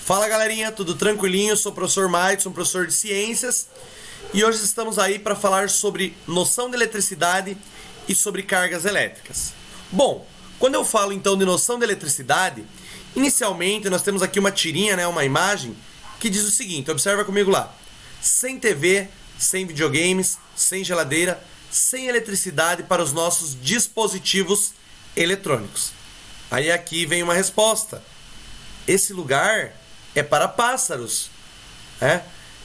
Fala galerinha, tudo tranquilinho? Eu sou o professor Maidson, professor de ciências, e hoje estamos aí para falar sobre noção de eletricidade e sobre cargas elétricas. Bom, quando eu falo então de noção de eletricidade, inicialmente nós temos aqui uma tirinha, uma imagem que diz o seguinte, observa comigo lá: sem TV, sem videogames, sem geladeira, sem eletricidade para os nossos dispositivos eletrônicos. Aí aqui vem uma resposta: esse lugar é para pássaros.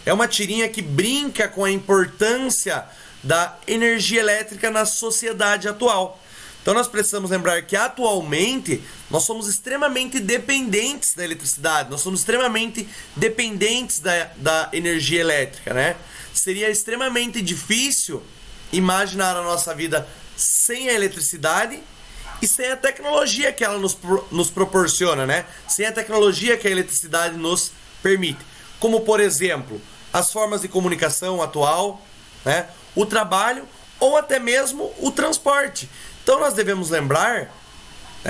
É uma tirinha que brinca com a importância da energia elétrica na sociedade atual. Então nós precisamos lembrar que atualmente nós somos extremamente dependentes da eletricidade, nós somos extremamente dependentes da energia elétrica, Seria extremamente difícil imaginar a nossa vida sem a eletricidade e sem a tecnologia que ela nos proporciona, Sem a tecnologia que a eletricidade nos permite. Como, por exemplo, as formas de comunicação atual, o trabalho ou até mesmo o transporte. Então nós devemos lembrar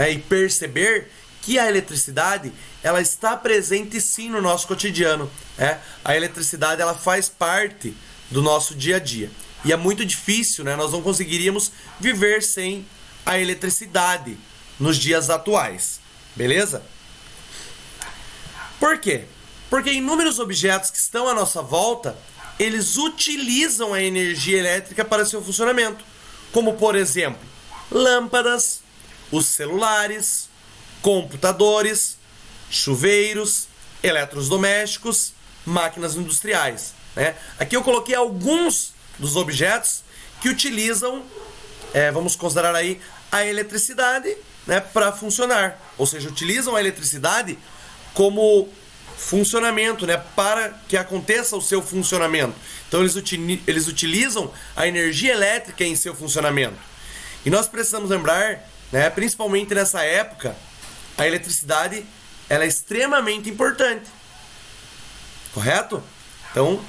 e perceber que a eletricidade ela está presente sim no nosso cotidiano. A eletricidade ela faz parte do nosso dia a dia. E é muito difícil, nós não conseguiríamos viver sem a eletricidade nos dias atuais. Beleza? Por quê? Porque inúmeros objetos que estão à nossa volta, eles utilizam a energia elétrica para seu funcionamento. Como, por exemplo, lâmpadas, os celulares, computadores, chuveiros, eletrodomésticos, máquinas industriais. Aqui eu coloquei alguns dos objetos que utilizam, vamos considerar aí, a eletricidade para funcionar. Ou seja, utilizam a eletricidade como funcionamento, para que aconteça o seu funcionamento. Então eles utilizam a energia elétrica em seu funcionamento. E nós precisamos lembrar, principalmente nessa época, a eletricidade ela é extremamente importante. Correto? Então,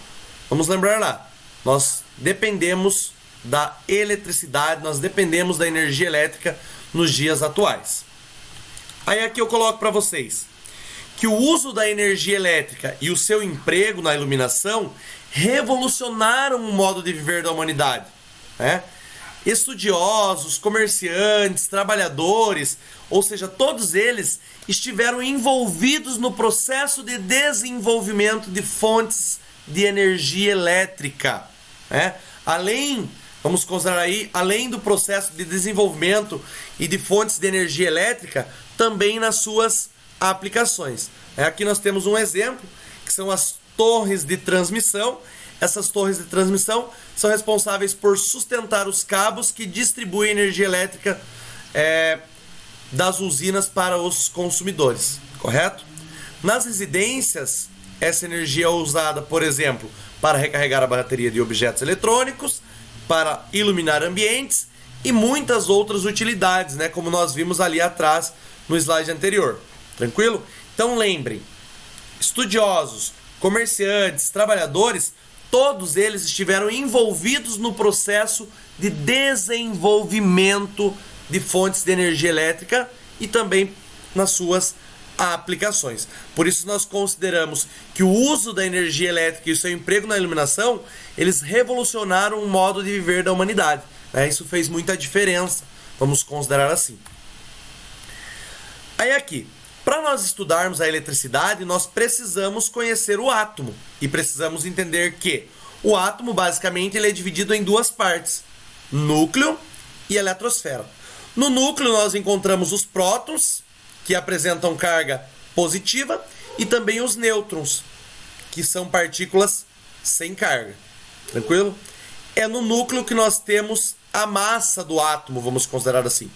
vamos lembrar lá. Nós dependemos da eletricidade, nós dependemos da energia elétrica nos dias atuais. Aí aqui eu coloco para vocês que o uso da energia elétrica e o seu emprego na iluminação revolucionaram o modo de viver da humanidade. Estudiosos, comerciantes, trabalhadores, ou seja, todos eles estiveram envolvidos no processo de desenvolvimento de fontes de energia elétrica. Além, vamos considerar aí, além do processo de desenvolvimento e de fontes de energia elétrica, também nas suas aplicações. Aqui nós temos um exemplo, que são as torres de transmissão. Essas torres de transmissão são responsáveis por sustentar os cabos que distribuem energia elétrica das usinas para os consumidores, correto? Nas residências, essa energia é usada, por exemplo, para recarregar a bateria de objetos eletrônicos, para iluminar ambientes e muitas outras utilidades, como nós vimos ali atrás no slide anterior. Tranquilo? Então lembrem, estudiosos, comerciantes, trabalhadores, todos eles estiveram envolvidos no processo de desenvolvimento de fontes de energia elétrica e também nas suas aplicações. Por isso nós consideramos que o uso da energia elétrica e o seu emprego na iluminação, eles revolucionaram o modo de viver da humanidade. Isso fez muita diferença, vamos considerar assim. Aí aqui, para nós estudarmos a eletricidade, nós precisamos conhecer o átomo e precisamos entender que o átomo, basicamente, ele é dividido em duas partes, núcleo e eletrosfera. No núcleo nós encontramos os prótons, que apresentam carga positiva, e também os nêutrons, que são partículas sem carga. Tranquilo? É no núcleo que nós temos a massa do átomo, vamos considerar assim.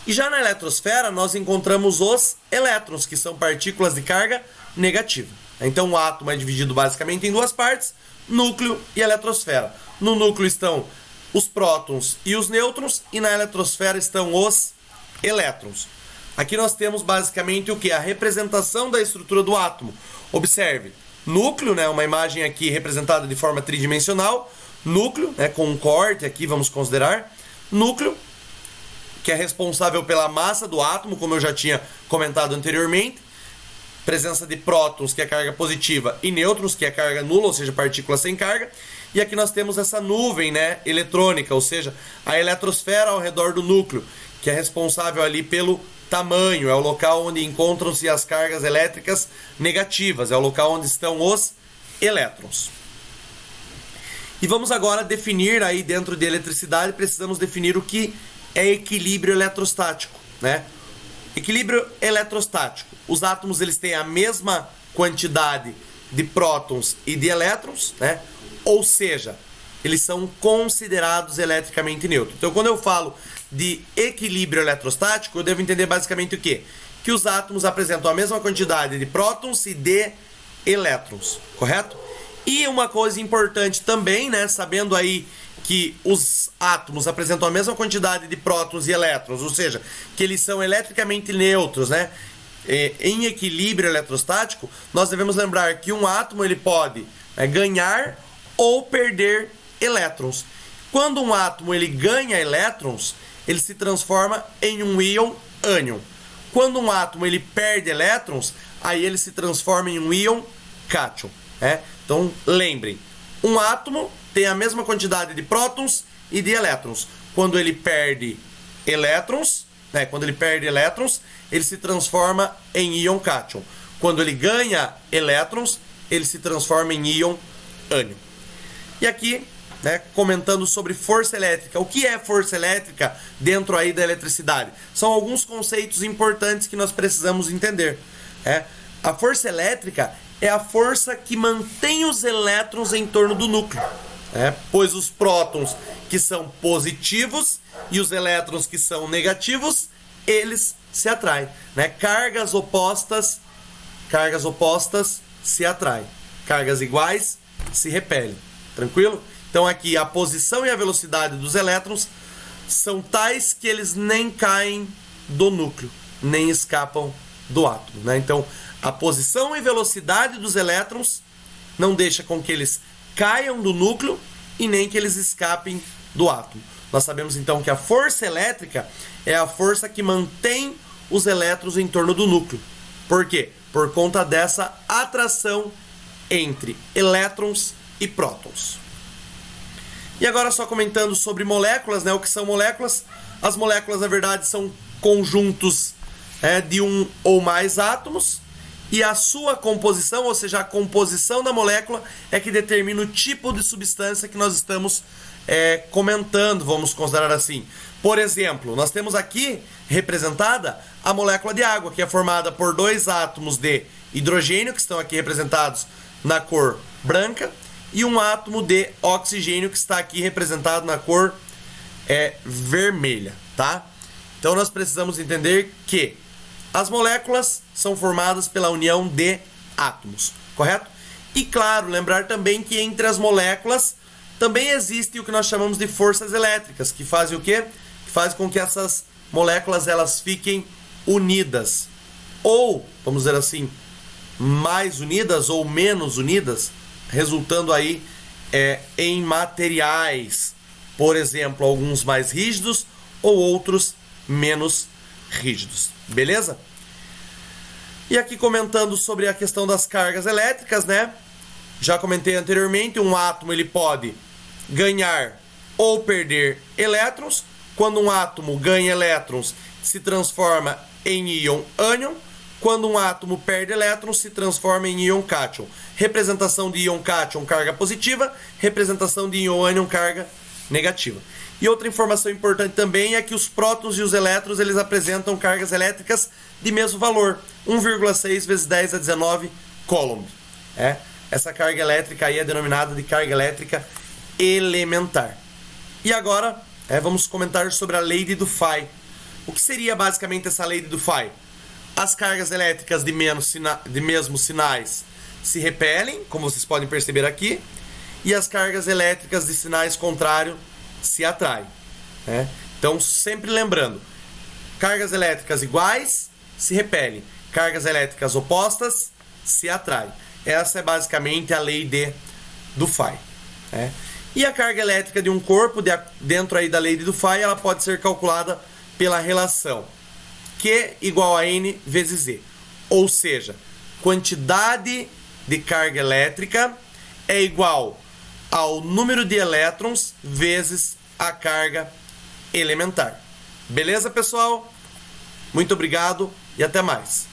E já na eletrosfera nós encontramos os elétrons, que são partículas de carga negativa. Então o átomo é dividido basicamente em duas partes, núcleo e eletrosfera. No núcleo estão os prótons e os nêutrons, e na eletrosfera estão os elétrons. Aqui nós temos basicamente o que? A representação da estrutura do átomo. Observe, núcleo, uma imagem aqui representada de forma tridimensional, núcleo, com um corte aqui, vamos considerar, núcleo, que é responsável pela massa do átomo, como eu já tinha comentado anteriormente, presença de prótons, que é carga positiva, e nêutrons, que é carga nula, ou seja, partículas sem carga. E aqui nós temos essa nuvem, né, eletrônica, ou seja, a eletrosfera ao redor do núcleo, que é responsável ali pelo tamanho, é o local onde encontram-se as cargas elétricas negativas, é o local onde estão os elétrons. E vamos agora definir aí dentro de eletricidade, precisamos definir o que é equilíbrio eletrostático, né? Equilíbrio eletrostático. Os átomos eles têm a mesma quantidade de prótons e de elétrons, né? Ou seja, eles são considerados eletricamente neutros. Então, quando eu falo de equilíbrio eletrostático, eu devo entender basicamente o quê? Que os átomos apresentam a mesma quantidade de prótons e de elétrons, correto? E uma coisa importante também, né, sabendo aí que os átomos apresentam a mesma quantidade de prótons e elétrons, ou seja, que eles são eletricamente neutros, né, em equilíbrio eletrostático, nós devemos lembrar que um átomo ele pode ganhar ou perder elétrons. Quando um átomo ele ganha elétrons, ele se transforma em um íon ânion. Quando um átomo ele perde elétrons, aí ele se transforma em um íon cátion. Então, lembrem, um átomo tem a mesma quantidade de prótons e de elétrons. Quando ele perde elétrons, ele se transforma em íon cátion. Quando ele ganha elétrons, ele se transforma em íon ânion. E aqui, né, comentando sobre força elétrica. O que é força elétrica dentro aí da eletricidade? São alguns conceitos importantes que nós precisamos entender. A força elétrica é a força que mantém os elétrons em torno do núcleo, pois os prótons que são positivos e os elétrons que são negativos, eles se atraem, né? Cargas opostas se atraem, cargas iguais se repelem, tranquilo? Então aqui a posição e a velocidade dos elétrons são tais que eles nem caem do núcleo, nem escapam do átomo, né? Então a posição e velocidade dos elétrons não deixa com que eles caiam do núcleo e nem que eles escapem do átomo. Nós sabemos então que a força elétrica é a força que mantém os elétrons em torno do núcleo. Por quê? Por conta dessa atração entre elétrons e prótons. E agora só comentando sobre moléculas, né? O que são moléculas? As moléculas, na verdade, são conjuntos de um ou mais átomos. E a sua composição, ou seja, a composição da molécula, é que determina o tipo de substância que nós estamos comentando, vamos considerar assim. Por exemplo, nós temos aqui representada a molécula de água, que é formada por dois átomos de hidrogênio, que estão aqui representados na cor branca, e um átomo de oxigênio, que está aqui representado na cor vermelha, tá? Então nós precisamos entender que as moléculas são formadas pela união de átomos, correto? E claro, lembrar também que entre as moléculas também existe o que nós chamamos de forças elétricas, que fazem o quê? Que fazem com que essas moléculas elas fiquem unidas, ou, vamos dizer assim, mais unidas ou menos unidas, resultando aí em materiais, por exemplo, alguns mais rígidos ou outros menos rígidos, beleza? E aqui comentando sobre a questão das cargas elétricas, né? Já comentei anteriormente, um átomo ele pode ganhar ou perder elétrons. Quando um átomo ganha elétrons, se transforma em íon ânion. Quando um átomo perde elétrons, se transforma em íon cátion. Representação de íon cátion, carga positiva. Representação de íon ânion, carga negativa. E outra informação importante também é que os prótons e os elétrons eles apresentam cargas elétricas de mesmo valor, 1,6 vezes 10 a 19 coulomb. Essa carga elétrica aí é denominada de carga elétrica elementar. E agora vamos comentar sobre a lei de Dufay. O que seria basicamente essa lei de Dufay? As cargas elétricas de mesmos sinais se repelem, como vocês podem perceber aqui, e as cargas elétricas de sinais contrários se atraem. Então, sempre lembrando, cargas elétricas iguais se repelem, cargas elétricas opostas se atraem. Essa é basicamente a lei de Dufay. E a carga elétrica de um corpo, dentro aí da lei de Dufay, ela pode ser calculada pela relação Q igual a N vezes E. Ou seja, quantidade de carga elétrica é igual ao número de elétrons vezes a carga elementar. Beleza, pessoal? Muito obrigado e até mais.